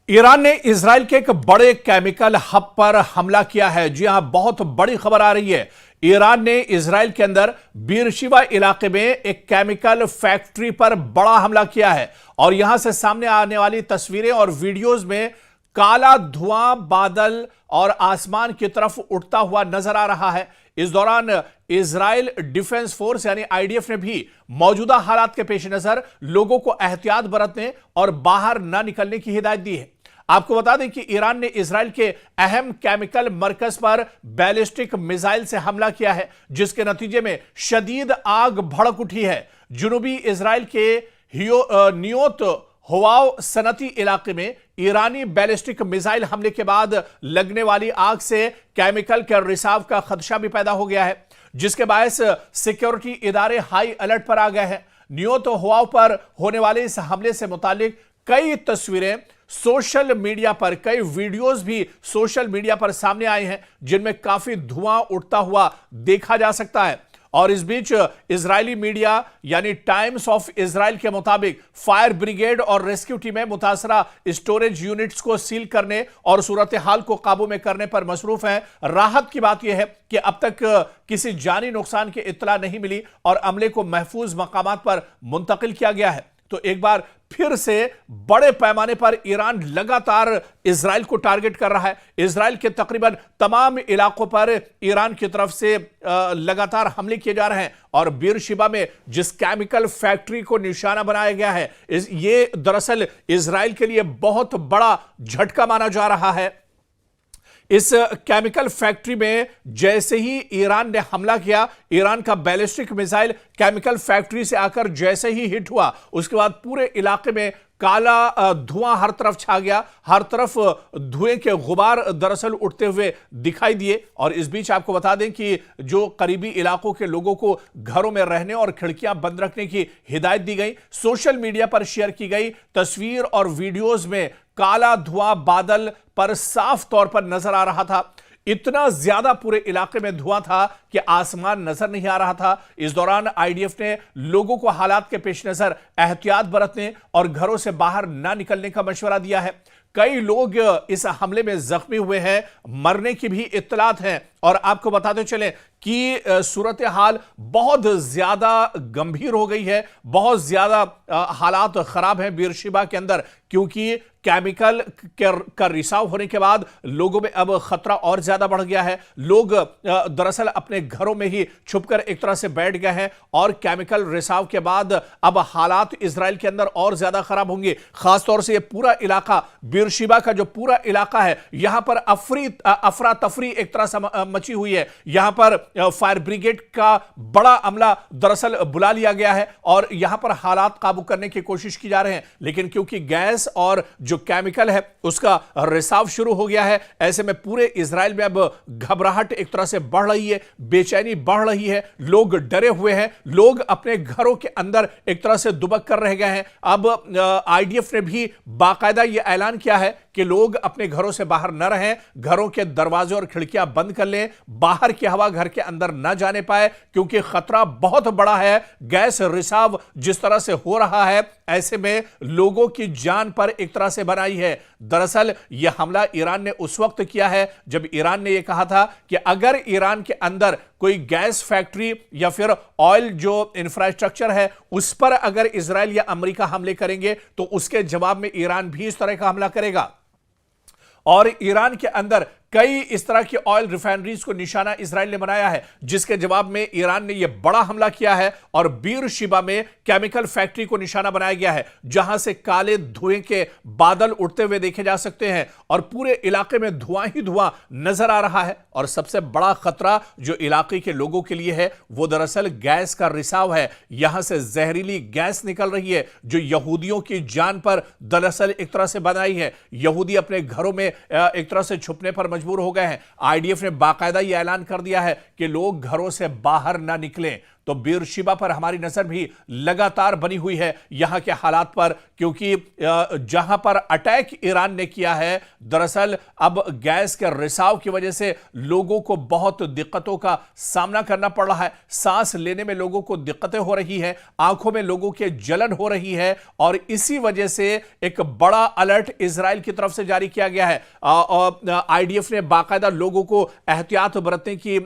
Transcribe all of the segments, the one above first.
Iran ने Israel के एक बड़े केमिकल हब पर हमला किया है। जी हां, बहुत बड़ी खबर आ रही है। ईरान ने इजराइल के अंदर बीरशिबा इलाके में एक केमिकल फैक्ट्री पर बड़ा हमला किया है और यहां से सामने आने वाली तस्वीरें और वीडियोस में काला धुआं बादल और आसमान की तरफ उठता हुआ नजर आ रहा है। इस दौरान इजराइल डिफेंस फोर्स यानी आईडीएफ ने भी मौजूदा हालात के पेश नजर लोगों को एहतियात बरतने और बाहर न निकलने की हिदायत दी है। आपको बता दें कि ईरान ने इजराइल के अहम केमिकल मरकज पर बैलिस्टिक मिसाइल से हमला किया है, जिसके नतीजे में शदीद आग भड़क उठी है। जुनूबी इजराइल के नियोत होवाव सनती इलाके में ईरानी बैलिस्टिक मिसाइल हमले के बाद लगने वाली आग से केमिकल के रिसाव का खदशा भी पैदा हो गया है, जिसके बायस सिक्योरिटी इदारे हाई अलर्ट पर आ गए हैं। नियोत होवाव पर होने वाले इस हमले से मुतालिक कई तस्वीरें सोशल मीडिया पर, कई वीडियोस भी सोशल मीडिया पर सामने आए हैं, जिनमें काफी धुआं उठता हुआ देखा जा सकता है। और इस बीच इजरायली मीडिया यानी टाइम्स ऑफ इजराइल के मुताबिक फायर ब्रिगेड और रेस्क्यू टीमें मुतासरा स्टोरेज यूनिट्स को सील करने और सूरत हाल को काबू में करने पर मसरूफ हैं। राहत की बात यह है कि अब तक किसी जानी नुकसान की इत्तला नहीं मिली और अमले को महफूज मकामात पर मुंतकिल किया गया है। तो एक बार फिर से बड़े पैमाने पर ईरान लगातार इजराइल को टारगेट कर रहा है। इजराइल के तकरीबन तमाम इलाकों पर ईरान की तरफ से लगातार हमले किए जा रहे हैं और बीरशिबा में जिस केमिकल फैक्ट्री को निशाना बनाया गया है, ये दरअसल इजराइल के लिए बहुत बड़ा झटका माना जा रहा है। इस केमिकल फैक्ट्री में जैसे ही ईरान ने हमला किया, ईरान का बैलिस्टिक मिसाइल केमिकल फैक्ट्री से आकर जैसे ही हिट हुआ, उसके बाद पूरे इलाके में काला धुआं हर तरफ छा गया। हर तरफ धुएं के गुबार दरअसल उठते हुए दिखाई दिए। और इस बीच आपको बता दें कि जो करीबी इलाकों के लोगों को घरों में रहने और खिड़कियां बंद रखने की हिदायत दी गई। सोशल मीडिया पर शेयर की गई तस्वीर और वीडियोस में काला धुआं बादल पर साफ तौर पर नजर आ रहा था। इतना ज्यादा पूरे इलाके में धुआं था कि आसमान नजर नहीं आ रहा था। इस दौरान आईडीएफ ने लोगों को हालात के पेश नजर एहतियात बरतने और घरों से बाहर ना निकलने का मशवरा दिया है। कई लोग इस हमले में जख्मी हुए हैं, मरने की भी इत्तलात हैं। और आपको बताते चलें कि सूरत हाल बहुत ज्यादा गंभीर हो गई है, बहुत ज्यादा हालात खराब हैं बीरशिबा के अंदर, क्योंकि केमिकल का रिसाव होने के बाद लोगों में अब खतरा और ज्यादा बढ़ गया है। लोग दरअसल अपने घरों में ही छुपकर एक तरह से बैठ गए हैं और केमिकल रिसाव के बाद अब हालात इजराइल के अंदर और ज्यादा खराब होंगे। खासतौर से ये पूरा इलाका, बीरशिबा का जो पूरा इलाका है, यहां पर अफरा तफरी एक तरह से मची हुई है। यहां पर फायर ब्रिगेड का बड़ा अमला दरअसल बुला लिया गया है और यहां पर हालात काबू करने की कोशिश की जा रहे हैं, लेकिन क्योंकि गैस और जो केमिकल है उसका रिसाव शुरू हो गया है, ऐसे में पूरे इजराइल में अब घबराहट एक तरह से बढ़ रही है, बेचैनी बढ़ रही है। लोग डरे हुए हैं, लोग अपने घरों के अंदर एक तरह से दुबक कर रह गए हैं। अब आईडीएफ ने भी बाकायदा यह ऐलान किया है कि लोग अपने घरों से बाहर न रहें, घरों के दरवाजे और खिड़कियां बंद कर लें, बाहर की हवा घर के अंदर न जाने पाए, क्योंकि खतरा बहुत बड़ा है। गैस रिसाव जिस तरह से हो रहा है, ऐसे में लोगों की जान पर एक तरह से बनाई है। दरअसल यह हमला ईरान ने उस वक्त किया है जब ईरान ने यह कहा था कि अगर ईरान के अंदर कोई गैस फैक्ट्री या फिर ऑयल जो इंफ्रास्ट्रक्चर है उस पर अगर इजराइल या अमेरिका हमले करेंगे तो उसके जवाब में ईरान भी इस तरह का हमला करेगा। और ईरान के अंदर कई इस तरह की ऑयल रिफाइनरीज को निशाना इजराइल ने बनाया है, जिसके जवाब में ईरान ने यह बड़ा हमला किया है और बीरशिबा में केमिकल फैक्ट्री को निशाना बनाया गया है, जहां से काले धुएं के बादल उठते हुए देखे जा सकते हैं और पूरे इलाके में धुआं ही धुआं नजर आ रहा है। और सबसे बड़ा खतरा जो इलाके के लोगों के लिए है वो दरअसल गैस का रिसाव है। यहां से जहरीली गैस निकल रही है जो यहूदियों की जान पर दरअसल एक तरह से बनाई है। यहूदी अपने घरों में एक तरह से छुपने पर मजबूर हो गए हैं। आईडीएफ ने बाकायदा यह ऐलान कर दिया है कि लोग घरों से बाहर ना निकलें। तो बीरशिबा पर हमारी नजर भी लगातार बनी हुई है यहां के हालात पर, क्योंकि जहां पर अटैक ईरान ने किया है, दरअसल अब गैस के रिसाव की वजह से लोगों को बहुत दिक्कतों का सामना करना पड़ रहा है। सांस लेने में लोगों को दिक्कतें हो रही है, आंखों में लोगों के जलन हो रही है, और इसी वजह से एक बड़ा अलर्ट इजराइल की तरफ से जारी किया गया है। आईडीएफ ने बाकायदा लोगों को एहतियात बरतने की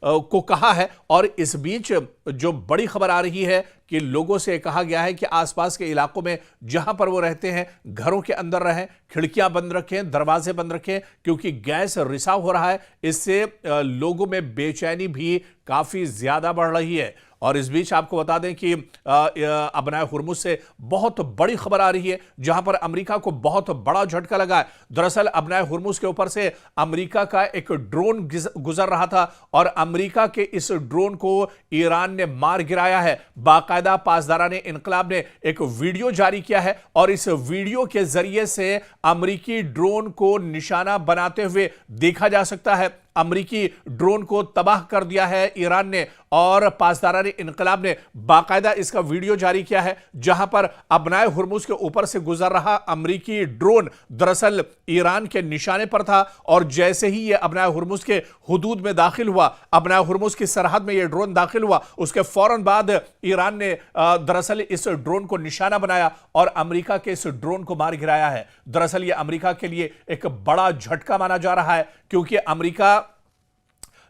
को कहा है, और इस बीच जो बड़ी खबर आ रही है कि लोगों से कहा गया है कि आसपास के इलाकों में जहां पर वो रहते हैं घरों के अंदर रहें, खिड़कियां बंद रखें, दरवाजे बंद रखें, क्योंकि गैस रिसाव हो रहा है। इससे लोगों में बेचैनी भी काफी ज्यादा बढ़ रही है। और इस बीच आपको बता दें कि अबनाए हुर्मुज से बहुत बड़ी खबर आ रही है, जहां पर अमेरिका को बहुत बड़ा झटका लगा है। दरअसल अबनाए हुर्मुज के ऊपर से अमेरिका का एक ड्रोन गुजर रहा था, और अमेरिका के इस ड्रोन को ईरान ने मार गिराया है। बाकायदा पासदाराने इनकलाब ने एक वीडियो जारी किया है, और इस वीडियो के जरिए से अमेरिकी ड्रोन को निशाना बनाते हुए देखा जा सकता है। अमेरिकी ड्रोन को तबाह कर दिया है ईरान ने, और पासदाराने इनकलाब ने बाकायदा इसका वीडियो जारी किया है, जहां पर अबनाए हुर्मुज के ऊपर से गुजर रहा अमेरिकी ड्रोन दरअसल ईरान के निशाने पर था। और जैसे ही यह अबनाए हुर्मुज के हुदूद में दाखिल हुआ, अबनाए हुर्मुज की सरहद में यह ड्रोन दाखिल हुआ, उसके फौरन बाद ईरान ने दरअसल इस ड्रोन को निशाना बनाया और अमेरिका के इस ड्रोन को मार गिराया है। दरअसल यह अमेरिका के लिए एक बड़ा झटका माना जा रहा है, क्योंकि अमेरिका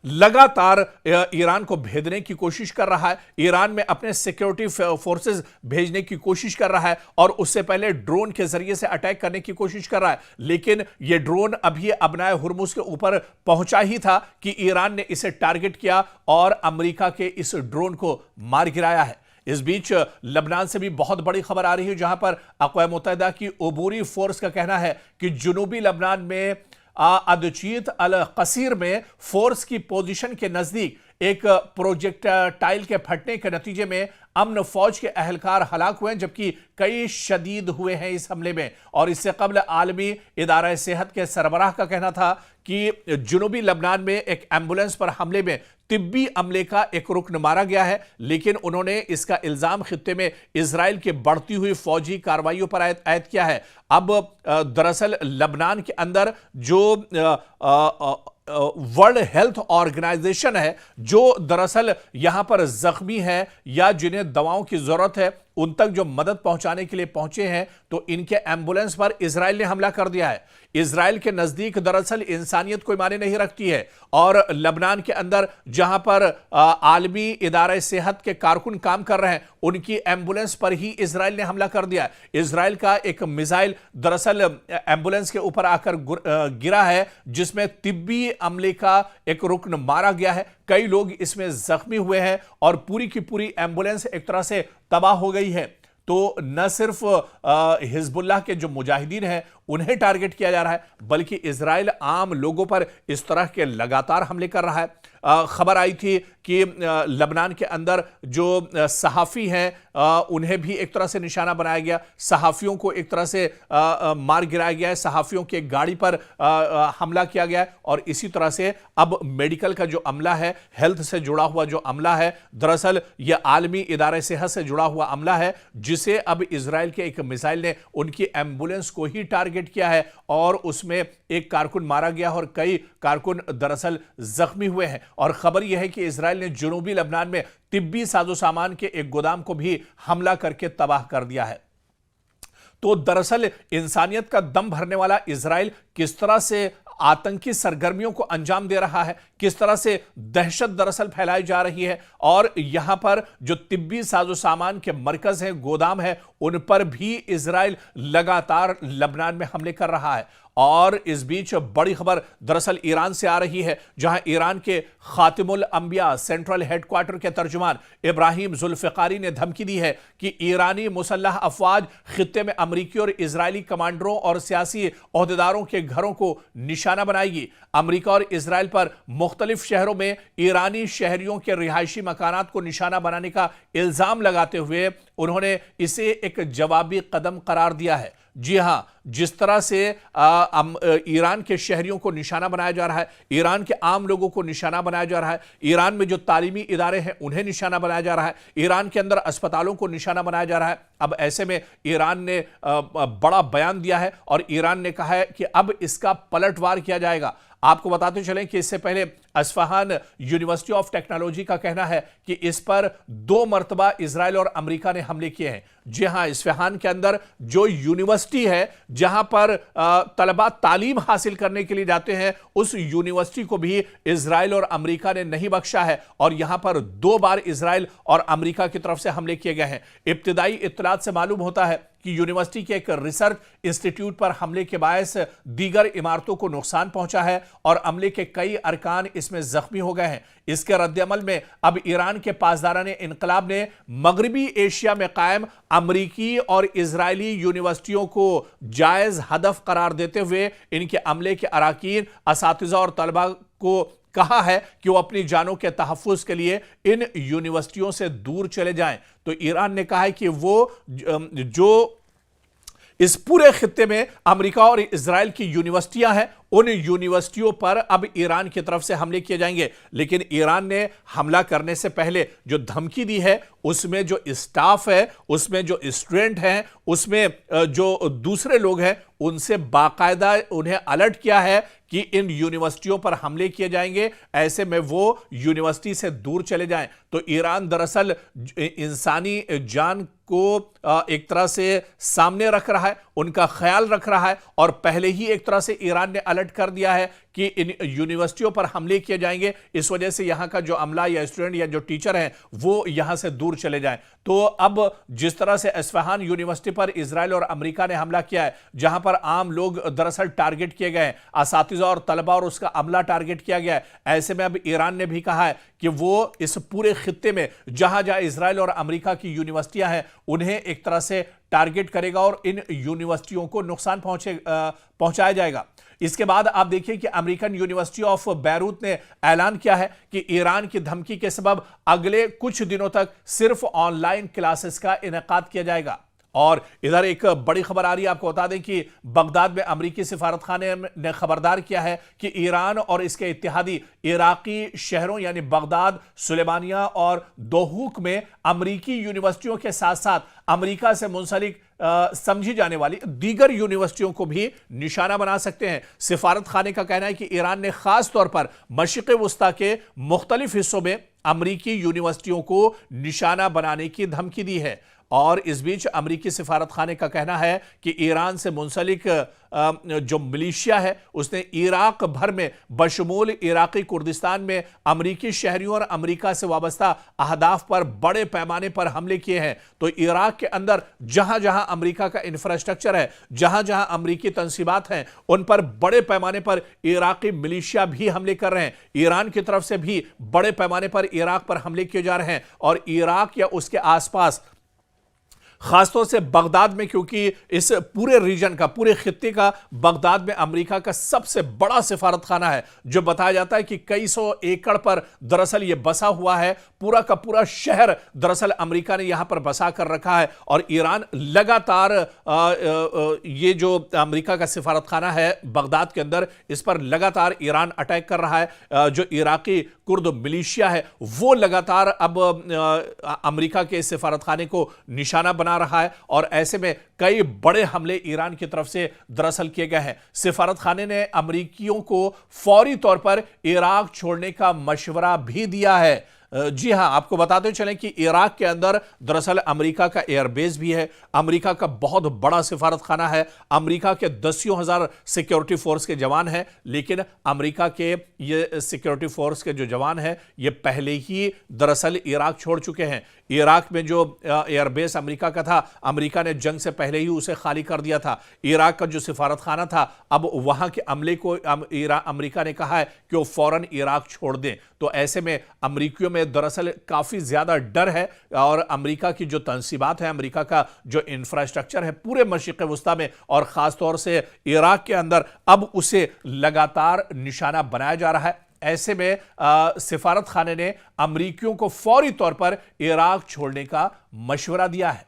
लगातार ईरान को भेदने की कोशिश कर रहा है, ईरान में अपने सिक्योरिटी फोर्सेस भेजने की कोशिश कर रहा है, और उससे पहले ड्रोन के जरिए से अटैक करने की कोशिश कर रहा है। लेकिन यह ड्रोन अभी अबनाए हुर्मुज के ऊपर पहुंचा ही था कि ईरान ने इसे टारगेट किया और अमेरिका के इस ड्रोन को मार गिराया है। इस बीच लबनान से भी बहुत बड़ी खबर आ रही है, जहां पर अक़वाम मुत्तहिदा की अबूरी फोर्स का कहना है कि जुनूबी लबनान में अदचीत अल कसीर में फोर्स की पोजीशन के नजदीक एक प्रोजेक्टाइल के फटने के नतीजे में अमन फौज के अहलकार हलाक हुए हैं, जबकि कई शदीद हुए हैं इस हमले में। और इससे कबल आलमी इदारा सेहत के सरबराह का कहना था कि जुनूबी लबनान में एक एम्बुलेंस पर हमले में तिब्बी अमले का एक रुकन मारा गया है, लेकिन उन्होंने इसका इल्जाम खित्ते में इजराइल की बढ़ती हुई फौजी कार्रवाइयों पर आयद किया है। अब दरअसल लबनान के अंदर जो वर्ल्ड हेल्थ ऑर्गेनाइजेशन है, जो दरअसल यहां पर जख्मी है या जिन्हें दवाओं की जरूरत है, उन तक जो मदद पहुंचाने के लिए पहुंचे हैं, तो इनके एम्बुलेंस पर इजराइल ने हमला कर दिया है। इजराइल के नजदीक दरअसल इंसानियत कोई मायने नहीं रखती है, और लबनान के अंदर जहां पर आलमी इदारे सेहत के कारकुन काम कर रहे हैं, उनकी एम्बुलेंस पर ही इजराइल ने हमला कर दिया। इजराइल का एक मिसाइल दरअसल एम्बुलेंस के ऊपर आकर गिरा है, जिसमें तिब्बी अमले का एक रुकन मारा गया है। कई लोग इसमें जख्मी हुए हैं, और पूरी की पूरी एम्बुलेंस एक तरह से तबाह हो गई है। तो न सिर्फ हिजबुल्लाह के जो मुजाहिदीन हैं उन्हें टारगेट किया जा रहा है, बल्कि इजराइल आम लोगों पर इस तरह के लगातार हमले कर रहा है। खबर आई थी कि लबनान के अंदर जो सहाफ़ी हैं उन्हें भी एक तरह से निशाना बनाया गया, सहाफ़ियों को एक तरह से मार गिराया गया है, सहाफ़ियों की एक गाड़ी पर हमला किया गया है। और इसी तरह से अब मेडिकल का जो अमला है, हेल्थ से जुड़ा हुआ जो अमला है, दरअसल यह आलमी इदारे सेहत से जुड़ा हुआ अमला है, जिसे अब इजराइल के एक मिसाइल ने उनकी एम्बुलेंस को ही टारगेट किया है, और उसमें एक कारकुन मारा गया और कई कारकुन दरअसल जख्मी हुए हैं। और खबर यह है कि इजराइल ने जुनूबी लबनान में तिब्बी साजो सामान के एक गोदाम को भी हमला करके तबाह कर दिया है। तो दरअसल इंसानियत का दम भरने वाला इजराइल किस तरह से आतंकी सरगर्मियों को अंजाम दे रहा है, किस तरह से दहशत दरअसल फैलाई जा रही है, और यहां पर जो तिब्बी साजो सामान के मरकज हैं, गोदाम है, उन पर भी इजराइल लगातार लबनान में हमले कर रहा है। और इस बीच बड़ी खबर दरअसल ईरान से आ रही है, जहां ईरान के खातिमुल अंबिया सेंट्रल हेडक्वार्टर के तर्जुमान इब्राहिम जुल्फिकारी ने धमकी दी है कि ईरानी मुसल्लह अफवाज खित्ते में अमरीकी और इजरायली कमांडरों और सियासी ओहदेदारों के घरों को निशाना बनाएगी। अमरीका और इजराइल पर मुख्तलिफ शहरों में ईरानी शहरियों के रिहायशी मकानात को निशाना बनाने का इल्जाम लगाते हुए उन्होंने इसे एक जवाबी कदम करार दिया है। जी हां, जिस तरह से ईरान के शहरियों को निशाना बनाया जा रहा है, ईरान के आम लोगों को निशाना बनाया जा रहा है, ईरान में जो तालीमी इदारे हैं उन्हें निशाना बनाया जा रहा है, ईरान के अंदर अस्पतालों को निशाना बनाया जा रहा है। अब ऐसे में ईरान ने बड़ा बयान दिया है और ईरान ने कहा है कि अब इसका पलटवार किया जाएगा। आपको बताते चलें कि इससे पहले अस्फहान यूनिवर्सिटी ऑफ टेक्नोलॉजी का कहना है कि इस पर 2 मरतबा इजराइल और अमेरिका ने हमले किए हैं। जी हां, इस्फहान के अंदर जो यूनिवर्सिटी है जहां पर तलबा तालीम हासिल करने के लिए जाते हैं, उस यूनिवर्सिटी को भी इजराइल और अमेरिका ने नहीं बख्शा है और यहां पर 2 बार इजराइल और अमेरिका की तरफ से हमले किए गए हैं। इब्तिदाई इत्तलात से मालूम होता है कि यूनिवर्सिटी के एक रिसर्च इंस्टीट्यूट पर हमले के बायस दीगर इमारतों को नुकसान पहुंचा है और अमले के कई अरकान इसमें जख्मी हो गए हैं। इसके रद्देअमल में अब ईरान के पासदाराने इनकलाब ने मगरबी एशिया में कायम अमरीकी और इजरायली यूनिवर्सिटियों को जायज हदफ करार देते हुए इनके अमले के अराकीन, असातिज़ा और तलबा को कहा है कि वो अपनी जानों के तहफ़्फ़ुज़ के लिए इन यूनिवर्सिटियों से दूर चले जाएं। तो ईरान ने कहा है कि वो जो इस पूरे खित्ते में अमेरिका और इजराइल की यूनिवर्सिटियां हैं, उन यूनिवर्सिटियों पर अब ईरान की तरफ से हमले किए जाएंगे। लेकिन ईरान ने हमला करने से पहले जो धमकी दी है, उसमें जो स्टाफ है, उसमें जो स्टूडेंट हैं, उसमें जो दूसरे लोग हैं, उनसे बाकायदा उन्हें अलर्ट किया है कि इन यूनिवर्सिटियों पर हमले किए जाएंगे, ऐसे में वो यूनिवर्सिटी से दूर चले जाएं। तो ईरान दरअसल इंसानी जान को एक तरह से सामने रख रहा है, उनका ख्याल रख रहा है और पहले ही एक तरह से ईरान ने अलर्ट कर दिया है कि इन यूनिवर्सिटियों पर हमले किए जाएंगे। इस वजह से यहां का जो अमला या स्टूडेंट या जो टीचर हैं वो यहां से दूर चले जाएं। तो अब जिस तरह से अस्फहान यूनिवर्सिटी पर इजराइल और अमेरिका ने हमला किया है, जहां पर आम लोग दरअसल टारगेट किए गए हैं, असातिज़ा और तलबा और उसका अमला टारगेट किया गया है, ऐसे में अब ईरान ने भी कहा है कि वो इस पूरे खित्ते में जहां जहां इजराइल और अमेरिका की यूनिवर्सिटियां हैं उन्हें एक तरह से टारगेट करेगा और इन यूनिवर्सिटियों को नुकसान पहुंचाया जाएगा। इसके बाद आप देखिए कि अमेरिकन यूनिवर्सिटी ऑफ बैरूत ने ऐलान किया है कि ईरान की धमकी के सबब अगले कुछ दिनों तक सिर्फ ऑनलाइन क्लासेस का इनेकाद किया जाएगा। और इधर एक बड़ी खबर आ रही है, आपको बता दें कि बगदाद में अमेरिकी सिफारतखाने ने खबरदार किया है कि ईरान और इसके इत्तेहादी इराकी शहरों यानी बगदाद, सुलेमानिया और दोहूक में अमेरिकी यूनिवर्सिटियों के साथ साथ अमेरिका से मुंसलिक समझी जाने वाली दीगर यूनिवर्सिटियों को भी निशाना बना सकते हैं। सिफारत खाने का कहना है कि ईरान ने खास तौर पर मशरिक़ वुस्ता के मुख्तलिफ हिस्सों में अमेरिकी यूनिवर्सिटियों को निशाना बनाने की धमकी दी है। और इस बीच अमेरिकी सिफारत खाने का कहना है कि ईरान से मुंसलिक जो मिलिशिया है उसने इराक भर में बशमूल इराकी कुर्दिस्तान में अमेरिकी शहरियों और अमेरिका से वाबस्ता अहदाफ पर बड़े पैमाने पर हमले किए हैं। तो इराक के अंदर जहां जहां अमेरिका का इंफ्रास्ट्रक्चर है, जहां जहां अमेरिकी तंसीबात हैं, उन पर बड़े पैमाने पर इराकी मिलिशिया भी हमले कर रहे हैं। ईरान की तरफ से भी बड़े पैमाने पर इराक पर हमले किए जा रहे हैं और इराक या उसके आसपास खासतौर से बगदाद में, क्योंकि इस पूरे रीजन का, पूरे खित्ते का बगदाद में अमेरिका का सबसे बड़ा सिफारत खाना है, जो बताया जाता है कि कई सौ एकड़ पर दरअसल ये बसा हुआ है। पूरा का पूरा शहर दरअसल अमेरिका ने यहां पर बसा कर रखा है और ईरान लगातार ये जो अमेरिका का सिफारत खाना है बगदाद के अंदर, इस पर लगातार ईरान अटैक कर रहा है। जो इराकी कुर्द मिलिशिया है वो लगातार अब अमेरिका के सिफारत खाने को निशाना बना रहा है और ऐसे में कई बड़े हमले ईरान की तरफ से दरअसल किए गए हैं। सिफारत खाने ने अमेरिकियों को फौरी तौर पर इराक छोड़ने का मशवरा भी दिया है। जी हां, आपको बताते चलें कि इराक के अंदर दरअसल अमेरिका का एयरबेस भी है, अमेरिका का बहुत बड़ा सिफारत खाना है, अमेरिका के दसियों हजार सिक्योरिटी फोर्स के जवान हैं। लेकिन अमेरिका के ये सिक्योरिटी फोर्स के जो जवान हैं ये पहले ही दरअसल इराक छोड़ चुके हैं। इराक में जो एयरबेस अमेरिका का था, अमेरिका ने जंग से पहले ही उसे खाली कर दिया था। इराक का जो सिफारत खाना था, अब वहां के अमले को अमेरिका ने कहा है कि वो फौरन इराक छोड़ दें। तो ऐसे में अमेरिकियों में दरअसल काफी ज्यादा डर है और अमेरिका की जो तंसीबात है, अमेरिका का जो इंफ्रास्ट्रक्चर है पूरे मशरिक़ वुस्ता में और खास तौर से इराक के अंदर, अब उसे लगातार निशाना बनाया जा रहा है। ऐसे में सिफारत खाने ने अमेरिकियों को फौरी तौर पर इराक छोड़ने का मशवरा दिया है।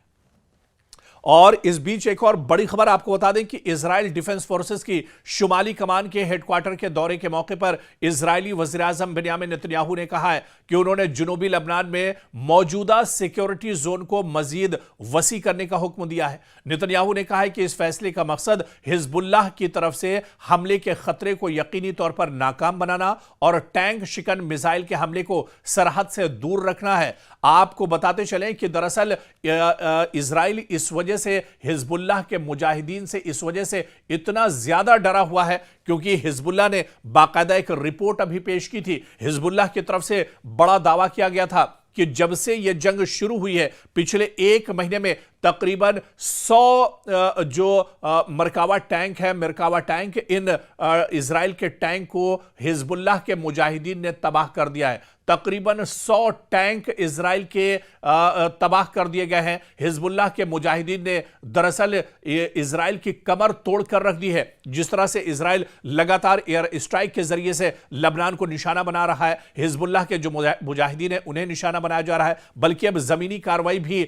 और इस बीच एक और बड़ी खबर आपको बता दें कि इजराइल डिफेंस फोर्सेस की शुमाली कमान के हेडक्वार्टर के दौरे के मौके पर इजरायली वज़ीर-ए-आज़म बेंयामिन नेतन्याहू ने कहा है कि उन्होंने जुनूबी लबनान में मौजूदा सिक्योरिटी जोन को मजीद वसी करने का हुक्म दिया है। नेतन्याहू ने कहा है कि इस फैसले का मकसद हिजबुल्लाह की तरफ से हमले के खतरे को यकीनी तौर पर नाकाम बनाना और टैंक शिकन मिसाइल के हमले को सरहद से दूर रखना है। आपको बताते चलें कि दरअसल इजराइल इस वजह से हिजबुल्लाह के मुजाहिदीन से इस वजह से इतना ज्यादा डरा हुआ है क्योंकि हिजबुल्लाह ने बाकायदा एक रिपोर्ट अभी पेश की थी। हिजबुल्लाह की तरफ से बड़ा दावा किया गया था कि जब से यह जंग शुरू हुई है पिछले एक महीने में तकरीबन 100 जो मरकावा टैंक है, मरकावा टैंक इन इजराइल के टैंक को हिजबुल्लाह के मुजाहिदीन ने तबाह कर दिया है। तकरीबन 100 टैंक इजराइल के तबाह कर दिए गए हैं। हिजबुल्लाह के मुजाहिदीन ने दरअसल इजराइल की कमर तोड़ कर रख दी है। जिस तरह से इजराइल लगातार एयर स्ट्राइक के जरिए से लबनान को निशाना बना रहा है, हिजबुल्लाह के जो मुजाहिदीन है उन्हें निशाना बनाया जा रहा है, बल्कि अब जमीनी कार्रवाई भी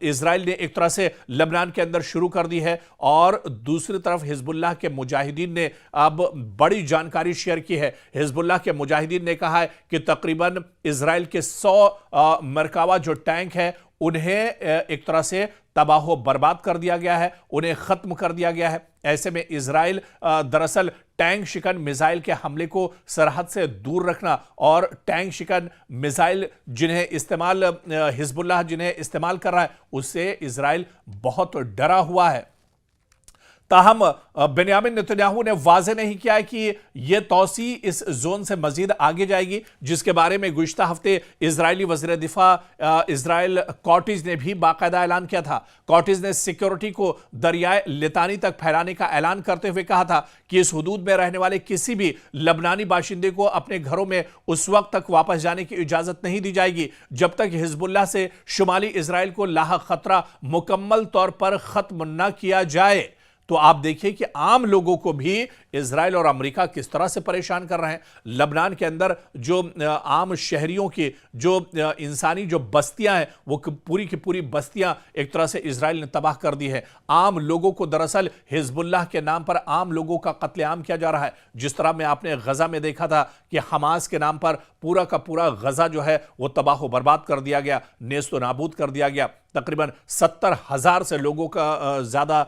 इजराइल ने एक तरह से लबनान के अंदर शुरू कर दी है। और दूसरी तरफ हिजबुल्लाह के मुजाहिदीन ने अब बड़ी जानकारी शेयर की है। हिजबुल्लाह के मुजाहिदीन ने कहा है कि तकरीबन इजराइल के 100 मरकावा जो टैंक है उन्हें एक तरह से तबाह बर्बाद कर दिया गया है, उन्हें खत्म कर दिया गया है। ऐसे में इजराइल दरअसल टैंक शिकन मिसाइल के हमले को सरहद से दूर रखना और टैंक शिकन मिसाइल जिन्हें इस्तेमाल हिजबुल्लाह जिन्हें इस्तेमाल कर रहा है उससे इजराइल बहुत डरा हुआ है। ताहम बेंयामिन नेतन्याहू ने वाज़ेह नहीं किया है कि यह तौसी इस जोन से मजीद आगे जाएगी, जिसके बारे में गुज़िश्ता हफ्ते इजरायली वज़ीर दिफा इजराइल कॉटिज ने भी बाकायदा ऐलान किया था। कॉटिज ने सिक्योरिटी को दरियाए लितानी तक फैलाने का ऐलान करते हुए कहा था कि इस हुदूद में रहने वाले किसी भी लबनानी बाशिंदे को अपने घरों में उस वक्त तक वापस जाने की इजाज़त नहीं दी जाएगी जब तक हिजबुल्लाह से शुमाली इजराइल को लाहक खतरा मुकम्मल तौर पर ख़त्म न किया जाए। तो आप देखिए कि आम लोगों को भी इजराइल और अमेरिका किस तरह से परेशान कर रहे हैं। लबनान के अंदर जो आम शहरियों की जो इंसानी जो बस्तियां हैं वो पूरी की पूरी बस्तियां एक तरह से इजराइल ने तबाह कर दी है। आम लोगों को दरअसल हिजबुल्लाह के नाम पर आम लोगों का कत्लेआम किया जा रहा है। जिस तरह में आपने गजा में देखा था कि हमास के नाम पर पूरा का पूरा गजा जो है वो तबाह बर्बाद कर दिया गया, नेस्तो नाबूद कर दिया गया। तकरीबन 70,000 से ज्यादा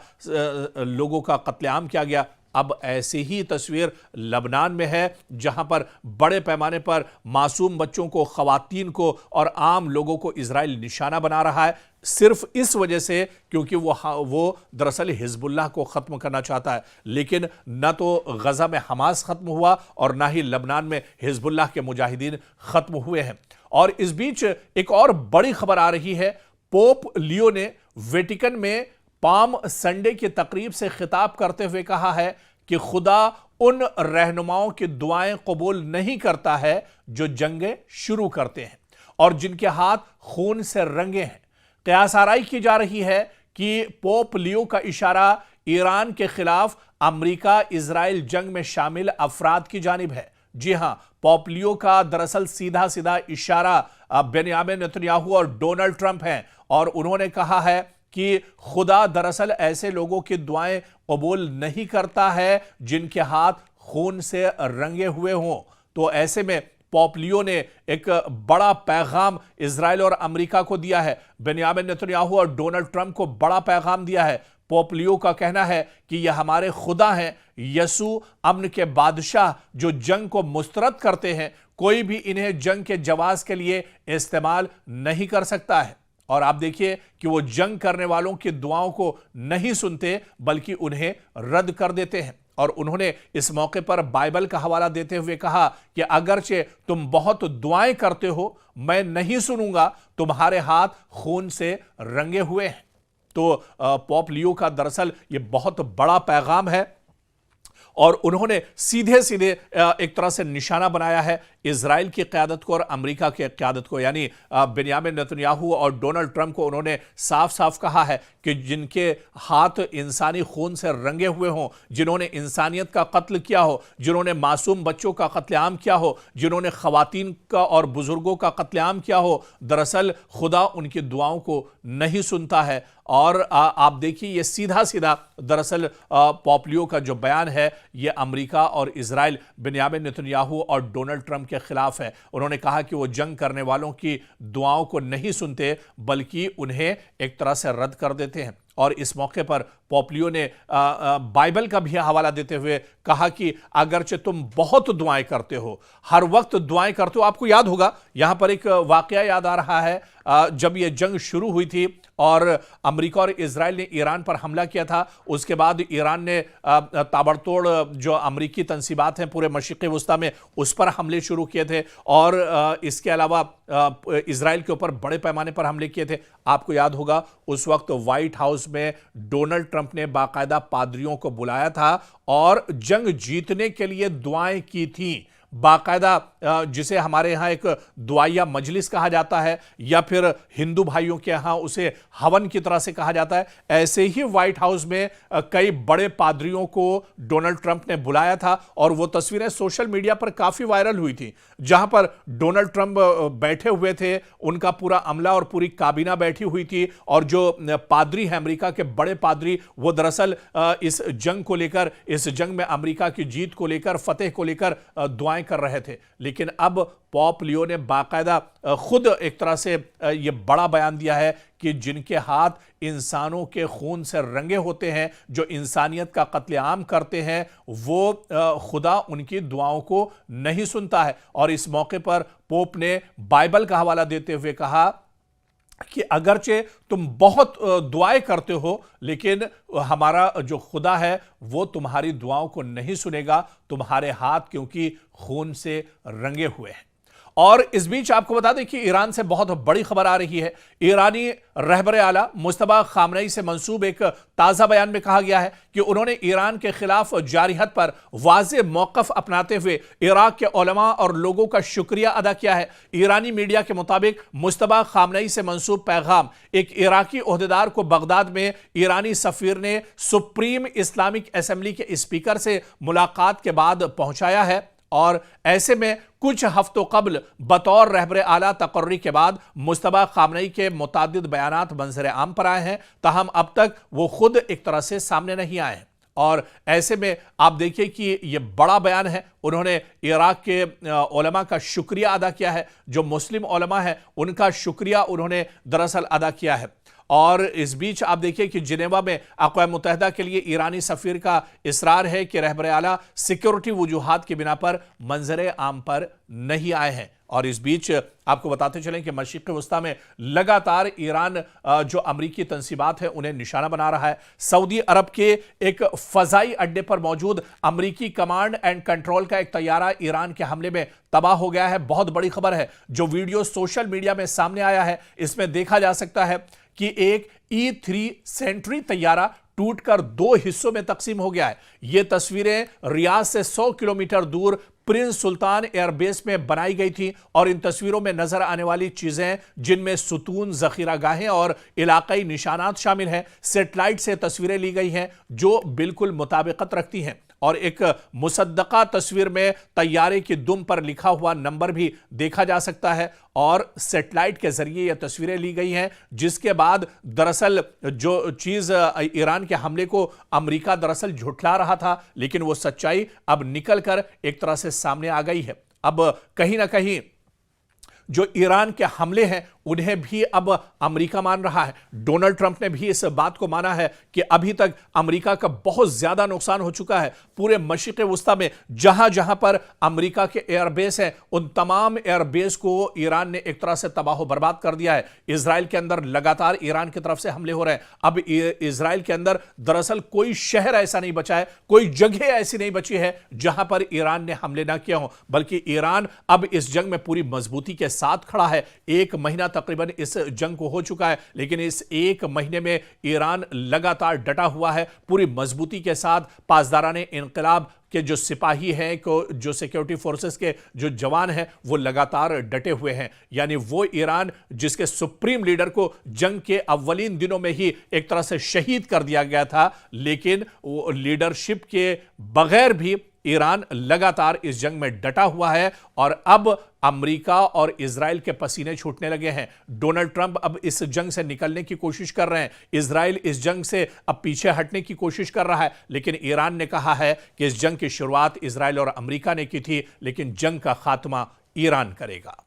लोगों का कत्लेआम किया गया। अब ऐसी ही तस्वीर लबनान में है जहां पर बड़े पैमाने पर मासूम बच्चों को, खवातीन को और आम लोगों को इजराइल निशाना बना रहा है, सिर्फ इस वजह से क्योंकि वो दरअसल हिजबुल्लाह को ख़त्म करना चाहता है। लेकिन न तो गजा में हमास ख़त्म हुआ और ना ही लबनान में हिजबुल्लाह के मुजाहिदीन ख़त्म हुए हैं। और इस बीच एक और बड़ी खबर आ रही है। पोप लियो ने वेटिकन में पाम संडे की तकरीब से खिताब करते हुए कहा है कि खुदा उन रहनुमाओं की दुआएं कबूल नहीं करता है जो जंगें शुरू करते हैं और जिनके हाथ खून से रंगे हैं। क़यास आराई की जा रही है कि पोप लियो का इशारा ईरान के खिलाफ अमेरिका इजराइल जंग में शामिल अफराद की जानिब है। जी हां, पोप लियो का दरअसल सीधा सीधा इशारा बेंयामिन नेतन्याहू और डोनाल्ड ट्रंप हैं और उन्होंने कहा है कि खुदा दरअसल ऐसे लोगों की दुआएं कबूल नहीं करता है जिनके हाथ खून से रंगे हुए हों। तो ऐसे में पोप लियो ने एक बड़ा पैगाम इजराइल और अमेरिका को दिया है। बेंयामिन नेतन्याहू और डोनाल्ड ट्रंप को बड़ा पैगाम दिया है। पोप लियो का कहना है कि यह हमारे खुदा हैं, यसू अमन के बादशाह जो जंग को मुस्तरद करते हैं, कोई भी इन्हें जंग के जवाज के लिए इस्तेमाल नहीं कर सकता है। और आप देखिए कि वो जंग करने वालों की दुआओं को नहीं सुनते बल्कि उन्हें रद्द कर देते हैं। और उन्होंने इस मौके पर बाइबल का हवाला देते हुए कहा कि अगरचे तुम बहुत दुआएं करते हो, मैं नहीं सुनूंगा, तुम्हारे हाथ खून से रंगे हुए हैं। तो पोप लियो का दरअसल ये बहुत बड़ा पैगाम है और उन्होंने सीधे सीधे एक तरह से निशाना बनाया है इजराइल की क़यादत को और अमेरिका की क़यादत को, यानी बेंयामिन नेतन्याहू और डोनाल्ड ट्रंप को उन्होंने साफ साफ कहा है कि जिनके हाथ इंसानी खून से रंगे हुए हों, जिन्होंने इंसानियत का कत्ल किया हो, जिन्होंने मासूम बच्चों का कत्लेआम किया हो, जिन्होंने खवातीन का और बुजुर्गों का कत्लेआम किया हो, दरअसल खुदा उनकी दुआओं को नहीं सुनता है। और आप देखिए, ये सीधा सीधा दरअसल पॉम्पियो का जो बयान है ये अमेरिका और इजराइल, बेंयामिन नेतन्याहू और डोनाल्ड ट्रंप के खिलाफ है। उन्होंने कहा कि वो जंग करने वालों की दुआओं को नहीं सुनते बल्कि उन्हें एक तरह से रद्द कर देते हैं। और इस मौके पर पॉम्पियो ने बाइबल का भी हवाला देते हुए कहा कि अगरचे तुम बहुत दुआएं करते हो, हर वक्त दुआएं करते हो। आपको याद होगा, यहां पर एक वाकया याद आ रहा है, जब यह जंग शुरू हुई थी और अमेरिका और इजराइल ने ईरान पर हमला किया था, उसके बाद ईरान ने ताबड़तोड़ जो अमेरिकी तंसीबात हैं पूरे मशरिक़ वस्ता में उस पर हमले शुरू किए थे और इसके अलावा इजराइल के ऊपर बड़े पैमाने पर हमले किए थे। आपको याद होगा, उस वक्त व्हाइट हाउस में डोनाल्ड ट्रंप ने बाकायदा पादरियों को बुलाया था और जंग जीतने के लिए दुआएं की थी। बाकायदा जिसे हमारे यहाँ एक दुआया मजलिस कहा जाता है या फिर हिंदू भाइयों के यहाँ उसे हवन की तरह से कहा जाता है, ऐसे ही व्हाइट हाउस में कई बड़े पादरियों को डोनाल्ड ट्रंप ने बुलाया था और वो तस्वीरें सोशल मीडिया पर काफी वायरल हुई थी, जहां पर डोनाल्ड ट्रंप बैठे हुए थे, उनका पूरा अमला और पूरी काबीना बैठी हुई थी और जो पादरी हैं अमेरिका के बड़े पादरी, वो दरअसल इस जंग को लेकर, इस जंग में अमेरिका की जीत को लेकर, फतेह को लेकर दुआएं कर रहे थे। लेकिन अब पॉप लियो ने बाकायदा खुद एक तरह से यह बड़ा बयान दिया है कि जिनके हाथ इंसानों के खून से रंगे होते हैं, जो इंसानियत का कत्लेआम करते हैं, वो खुदा उनकी दुआओं को नहीं सुनता है। और इस मौके पर पोप ने बाइबल का हवाला देते हुए कहा कि अगरचे तुम बहुत दुआएं करते हो, लेकिन हमारा जो खुदा है वो तुम्हारी दुआओं को नहीं सुनेगा, तुम्हारे हाथ क्योंकि खून से रंगे हुए हैं। और इस बीच आपको बता दें कि ईरान से बहुत बड़ी खबर आ रही है। ईरानी रहबर आला मुस्तफा खामनेई से मंसूब एक ताजा बयान में कहा गया है कि उन्होंने ईरान के खिलाफ जारी हद पर वाज़ेह मौक़िफ़ अपनाते हुए इराक के उलमा और लोगों का शुक्रिया अदा किया है। ईरानी मीडिया के मुताबिक मुस्तफा खामनेई से मंसूब पैगाम एक इराकी ओहदेदार को बगदाद में ईरानी सफीर ने सुप्रीम इस्लामिक असेंबली के स्पीकर से मुलाकात के बाद पहुंचाया है और ऐसे में कुछ हफ्तों कबल बतौर रहबरे आला तकर्री के बाद मुस्तफा खामनेई के मुतादिद बयानात मंजर आम पर आए हैं, ताहम अब तक वो खुद एक तरह से सामने नहीं आए हैं। और ऐसे में आप देखिए कि ये बड़ा बयान है। उन्होंने इराक के उलमा का शुक्रिया अदा किया है, जो मुस्लिम उलमा है उनका शुक्रिया उन्होंने दरअसल अदा किया है। और इस बीच आप देखिए कि जिनेवा में अक़वाम मुत्तहिदा के लिए ईरानी सफ़ीर का इसरार है कि रहबर आला सिक्योरिटी वजूहात की बिना पर मंजर आम पर नहीं आए हैं। और इस बीच आपको बताते चलें कि मशरिक़ वस्ता में लगातार ईरान जो अमरीकी तंसीबात है उन्हें निशाना बना रहा है। सऊदी अरब के एक फ़ज़ाई अड्डे पर मौजूद अमरीकी कमांड एंड कंट्रोल का एक तैयारा ईरान के हमले में तबाह हो गया है। बहुत बड़ी खबर है। जो वीडियो सोशल मीडिया में सामने आया है, इसमें देखा जा सकता है कि एक E3 सेंट्री तैयारा टूटकर 2 हिस्सों में तकसीम हो गया है। यह तस्वीरें रियाद से 100 किलोमीटर दूर प्रिंस सुल्तान एयरबेस में बनाई गई थी और इन तस्वीरों में नजर आने वाली चीजें, जिनमें सुतून, जखीरागाहें और इलाकाई निशानात शामिल हैं, सेटेलाइट से तस्वीरें ली गई हैं जो बिल्कुल मुताबिकत रखती हैं। और एक मुसद्दका तस्वीर में तैयारे की दुम पर लिखा हुआ नंबर भी देखा जा सकता है और सेटेलाइट के जरिए यह तस्वीरें ली गई हैं, जिसके बाद दरअसल जो चीज ईरान के हमले को अमेरिका दरअसल झुठला रहा था, लेकिन वो सच्चाई अब निकलकर एक तरह से सामने आ गई है। अब कहीं ना कहीं जो ईरान के हमले हैं उन्हें भी अब अमेरिका मान रहा है। डोनाल्ड ट्रंप ने भी इस बात को माना है कि अभी तक अमेरिका का बहुत ज्यादा नुकसान हो चुका है। पूरे मशरिक़ वस्ता में जहां जहां पर अमेरिका के एयरबेस हैं, उन तमाम एयरबेस को ईरान ने एक तरह से तबाह बर्बाद कर दिया है। इजराइल के अंदर लगातार ईरान की तरफ से हमले हो रहे हैं। अब इजराइल के अंदर दरअसल कोई शहर ऐसा नहीं बचा है, कोई जगह ऐसी नहीं बची है जहां पर ईरान ने हमले ना किया हो, बल्कि ईरान अब इस जंग में पूरी मजबूती के साथ खड़ा है। 1 महीना तक तकरीबन इस जंग को हो चुका है, लेकिन इस एक महीने में ईरान लगातार डटा हुआ है पूरी मजबूती के साथ। पासदाराने इंकलाब के जो सिपाही हैं, को जो सिक्योरिटी फोर्सेस के जो जवान हैं, वो लगातार डटे हुए हैं। यानी वो ईरान जिसके सुप्रीम लीडर को जंग के अव्वलीन दिनों में ही एक तरह से शहीद कर दिया गया था, लेकिन वो लीडरशिप के बगैर भी ईरान लगातार इस जंग में डटा हुआ है। और अब अमेरिका और इजराइल के पसीने छूटने लगे हैं। डोनाल्ड ट्रंप अब इस जंग से निकलने की कोशिश कर रहे हैं, इजराइल इस जंग से अब पीछे हटने की कोशिश कर रहा है, लेकिन ईरान ने कहा है कि इस जंग की शुरुआत इजराइल और अमेरिका ने की थी, लेकिन जंग का खात्मा ईरान करेगा।